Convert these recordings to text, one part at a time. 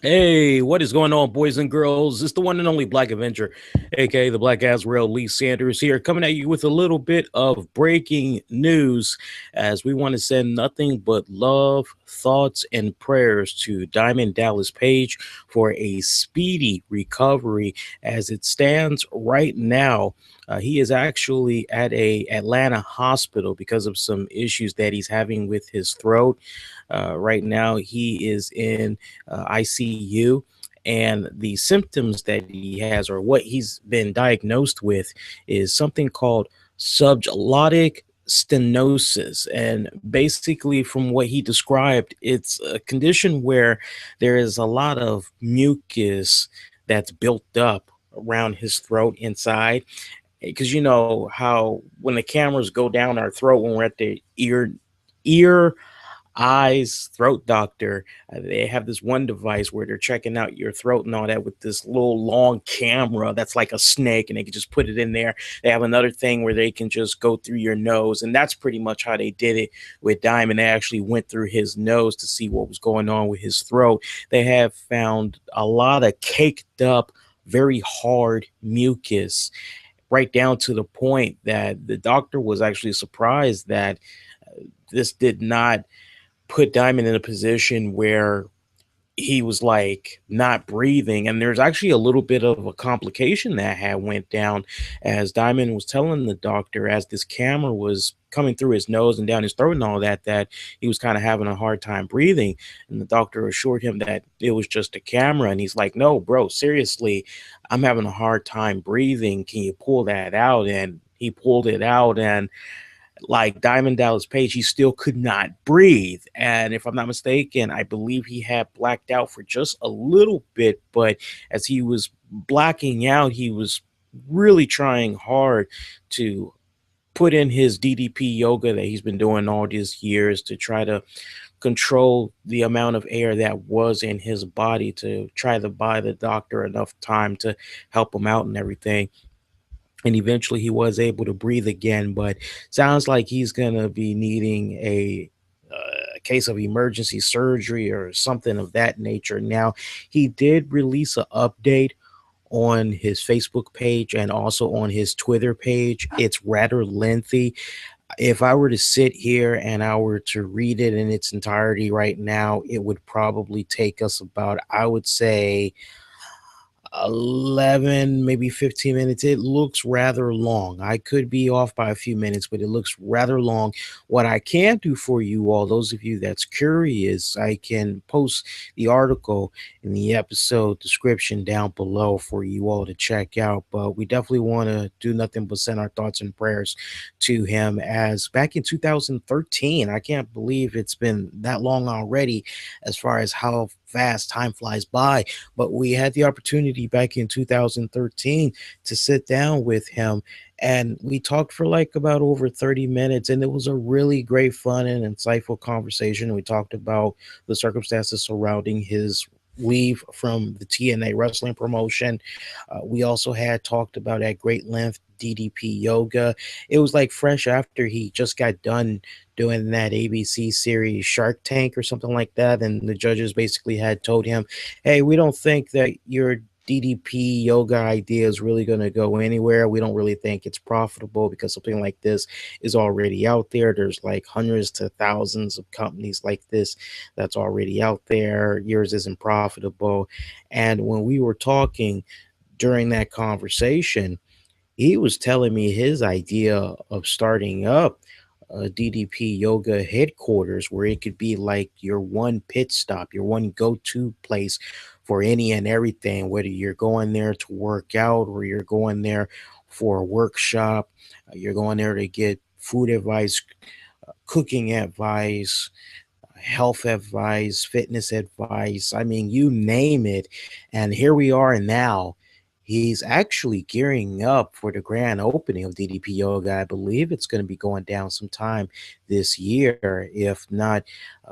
Hey, what is going on, boys and girls? It's the one and only Black Avenger, aka the Black Azrael Lee Sanders, here, coming at you with a little bit of breaking news as we want to send nothing but love, thoughts, and prayers to Diamond Dallas Page for a speedy recovery. As it stands right now, he is actually at a Atlanta hospital because of some issues that he's having with his throat. Right now, he is in ICU. And the symptoms that he has, or what he's been diagnosed with, is something called subglottic stenosis. And basically, from what he described, it's a condition where there is a lot of mucus that's built up around his throat inside. Because you know how when the cameras go down our throat when we're at the ear eyes throat doctor, they have this one device where they're checking out your throat and all that with this little long camera that's like a snake, and they can just put it in there. They have another thing where they can just go through your nose, and that's pretty much how they did it with Diamond. They actually went through his nose to see what was going on with his throat. They have found a lot of caked up, very hard mucus, right down to the point that the doctor was actually surprised that this did not put Diamond in a position where he was like not breathing. And there's actually a little bit of a complication that had went down, as Diamond was telling the doctor, as this camera was coming through his nose and down his throat and all that, that he was kind of having a hard time breathing. And the doctor assured him that it was just a camera. And he's like, no, bro, seriously, I'm having a hard time breathing. Can you pull that out? And he pulled it out, and like Diamond Dallas Page, he still could not breathe. And if I'm not mistaken, I believe he had blacked out for just a little bit. But as he was blacking out, he was really trying hard to put in his DDP yoga that he's been doing all these years to try to control the amount of air that was in his body, to try to buy the doctor enough time to help him out and everything. And eventually he was able to breathe again, but sounds like he's gonna be needing a case of emergency surgery or something of that nature. Now, he did release an update on his Facebook page and also on his Twitter page. It's rather lengthy. If I were to sit here and I were to read it in its entirety right now, it would probably take us about, I would say, 11, maybe 15 minutes. It looks rather long. I could be off by a few minutes, but it looks rather long. What I can do for you all, those of you that's curious, I can post the article in the episode description down below for you all to check out. But we definitely want to do nothing but send our thoughts and prayers to him, as back in 2013, I can't believe it's been that long already, as far as how fast time flies by. But we had the opportunity back in 2013 to sit down with him, and we talked for like about over 30 minutes, and it was a really great, fun, and insightful conversation. We talked about the circumstances surrounding his leave from the TNA wrestling promotion. We also had talked about at great length DDP yoga. It was like fresh after he just got done doing that ABC series Shark Tank or something like that. And the judges basically had told him, hey, we don't think that your DDP yoga idea is really going to go anywhere. We don't really think it's profitable because something like this is already out there. There's like hundreds to thousands of companies like this that's already out there. Yours isn't profitable. And when we were talking during that conversation, he was telling me his idea of starting up DDP yoga headquarters, where it could be like your one pit stop, your one go-to place for any and everything, whether you're going there to work out or you're going there for a workshop, you're going there to get food advice, cooking advice, health advice, fitness advice. I mean, you name it. And here we are now. He's actually gearing up for the grand opening of DDP Yoga. I believe it's going to be going down sometime this year, if not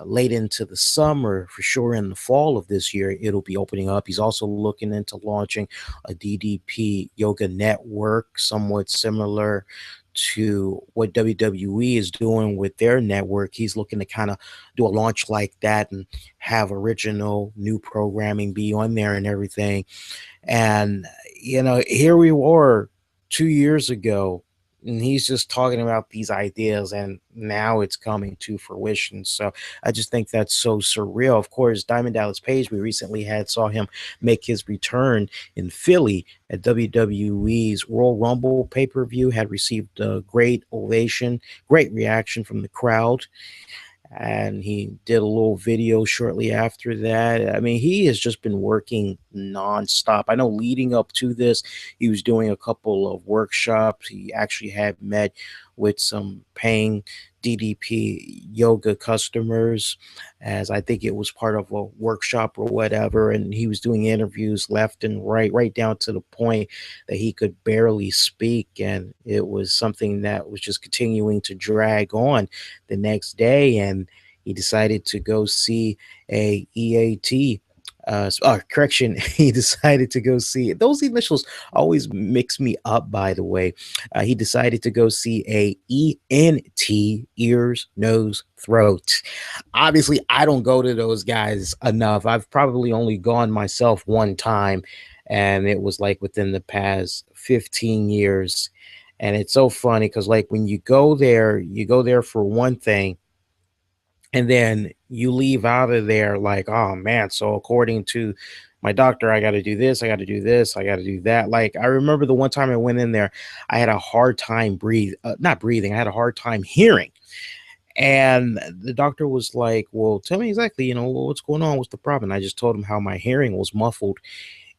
late into the summer, for sure in the fall of this year, it'll be opening up. He's also looking into launching a DDP Yoga network, somewhat similar to what WWE is doing with their network. He's looking to kind of do a launch like that and have original new programming be on there and everything. And, here we were 2 years ago, and he's just talking about these ideas, and now it's coming to fruition. So I just think that's so surreal. Of course, Diamond Dallas Page, we recently saw him make his return in Philly at WWE's Royal Rumble pay-per-view, had received a great ovation, great reaction from the crowd, and he did a little video shortly after that. I mean, he has just been working nonstop. I know leading up to this, he was doing a couple of workshops. He actually had met with some paying DDP yoga customers, as I think it was part of a workshop or whatever. And he was doing interviews left and right down to the point that he could barely speak. And it was something that was just continuing to drag on the next day. And he decided to go see a EAT. Correction, he decided to go see those initials always mix me up, by the way. He decided to go see a ENT, ears, nose, throat. Obviously, I don't go to those guys enough. I've probably only gone myself one time, and it was like within the past 15 years. And it's so funny because, like, when you go there for one thing, and then you leave out of there like, oh man, so according to my doctor, I got to do this, I got to do this, I got to do that. Like, I remember the one time I went in there, I had a hard time not breathing, I had a hard time hearing. And the doctor was like, well, tell me exactly, what's going on, what's the problem? I just told him how my hearing was muffled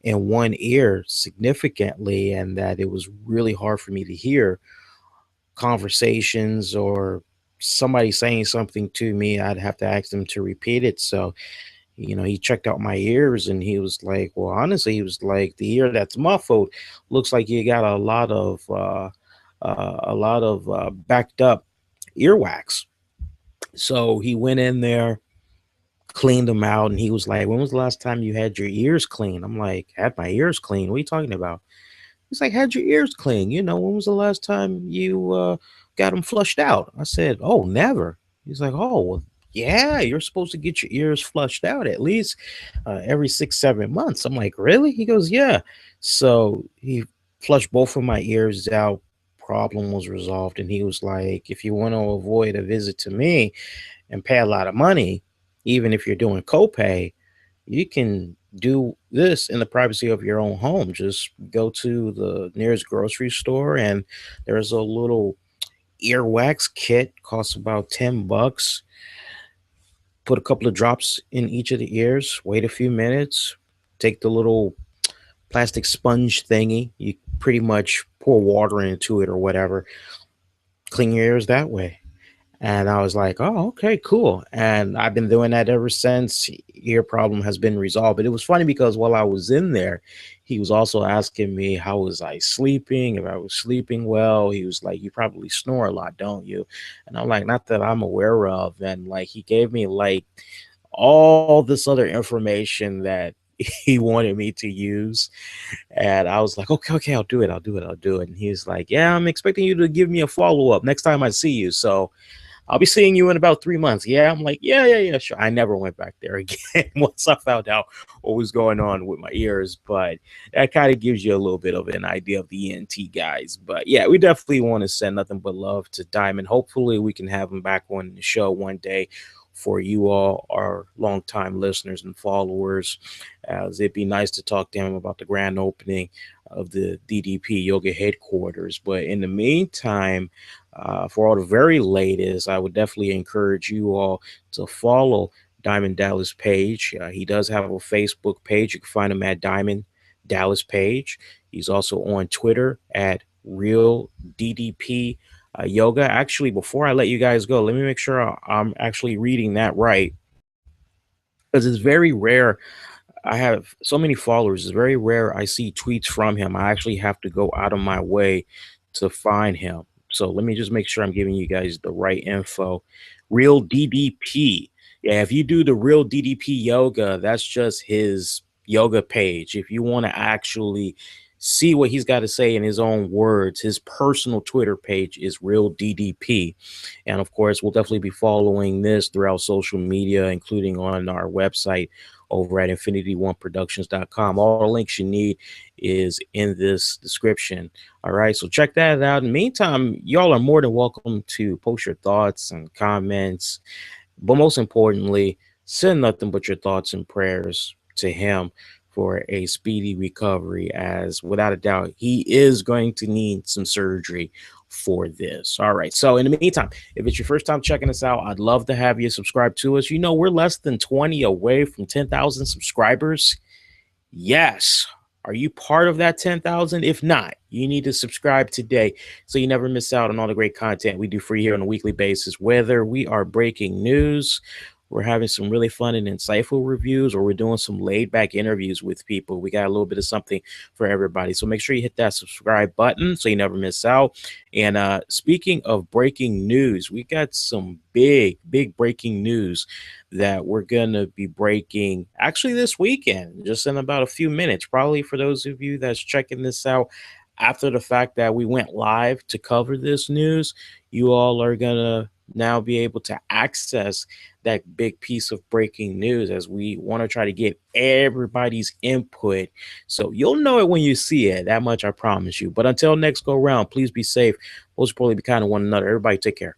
in one ear significantly, and that it was really hard for me to hear conversations or somebody saying something to me. I'd have to ask them to repeat it. So, he checked out my ears, and he was like, well, honestly, he was like, the ear that's muffled looks like you got a lot of backed up earwax. So he went in there, cleaned them out, and he was like, when was the last time you had your ears cleaned? I'm like, had my ears cleaned? What are you talking about? He's like, had your ears clean? When was the last time you got them flushed out? I said, oh, never. He's like, oh, well, yeah, you're supposed to get your ears flushed out at least every 6, 7 months. I'm like, really? He goes, yeah. So he flushed both of my ears out. Problem was resolved. And he was like, if you want to avoid a visit to me and pay a lot of money, even if you're doing copay, you can do this in the privacy of your own home. Just go to the nearest grocery store, and there's a little earwax kit, costs about $10. Put a couple of drops in each of the ears, wait a few minutes, take the little plastic sponge thingy, you pretty much pour water into it or whatever, clean your ears that way. And I was like, oh, okay, cool. And I've been doing that ever since. Ear problem has been resolved. But it was funny because while I was in there, he was also asking me how was I sleeping, if I was sleeping well. He was like, you probably snore a lot, don't you? And I'm like, not that I'm aware of. And like, he gave me like all this other information that he wanted me to use. And I was like, okay, I'll do it. And he's like, yeah, I'm expecting you to give me a follow-up next time I see you. So I'll be seeing you in about 3 months. Yeah. I'm like, yeah, sure. I never went back there again once I found out what was going on with my ears. But that kind of gives you a little bit of an idea of the ENT guys. But yeah, we definitely want to send nothing but love to Diamond. Hopefully we can have him back on the show one day for you all, our longtime listeners and followers, as it'd be nice to talk to him about the grand opening of the DDP Yoga headquarters. But in the meantime, for all the very latest, I would definitely encourage you all to follow Diamond Dallas Page. He does have a Facebook page. You can find him at Diamond Dallas Page. He's also on Twitter at Real DDP Yoga. Actually, before I let you guys go, let me make sure I'm actually reading that right, because it's very rare. I have so many followers. It's very rare I see tweets from him. I actually have to go out of my way to find him. So let me just make sure I'm giving you guys the right info. Real DDP. Yeah, if you do the Real DDP Yoga, that's just his yoga page. If you want to actually see what he's got to say in his own words. His personal Twitter page is Real DDP. And of course, we'll definitely be following this throughout social media, including on our website over at infinityOneProductions.com. All the links you need is in this description. All right, so check that out. In the meantime, y'all are more than welcome to post your thoughts and comments, but most importantly, send nothing but your thoughts and prayers to him for a speedy recovery, as without a doubt, he is going to need some surgery for this. All right. So, in the meantime, if it's your first time checking us out, I'd love to have you subscribe to us. You know, we're less than 20 away from 10,000 subscribers. Yes. Are you part of that 10,000? If not, you need to subscribe today so you never miss out on all the great content we do for you here on a weekly basis, whether we are breaking news, we're having some really fun and insightful reviews, or we're doing some laid back interviews with people. We got a little bit of something for everybody. So make sure you hit that subscribe button so you never miss out. And speaking of breaking news, we got some big breaking news that we're going to be breaking actually this weekend, just in about a few minutes, probably for those of you that's checking this out after the fact that we went live to cover this news. You all are going to now be able to access that big piece of breaking news, as we want to try to get everybody's input. So you'll know it when you see it. That much I promise you. But until next go round, please be safe. Most importantly, be kind to one another. Everybody take care.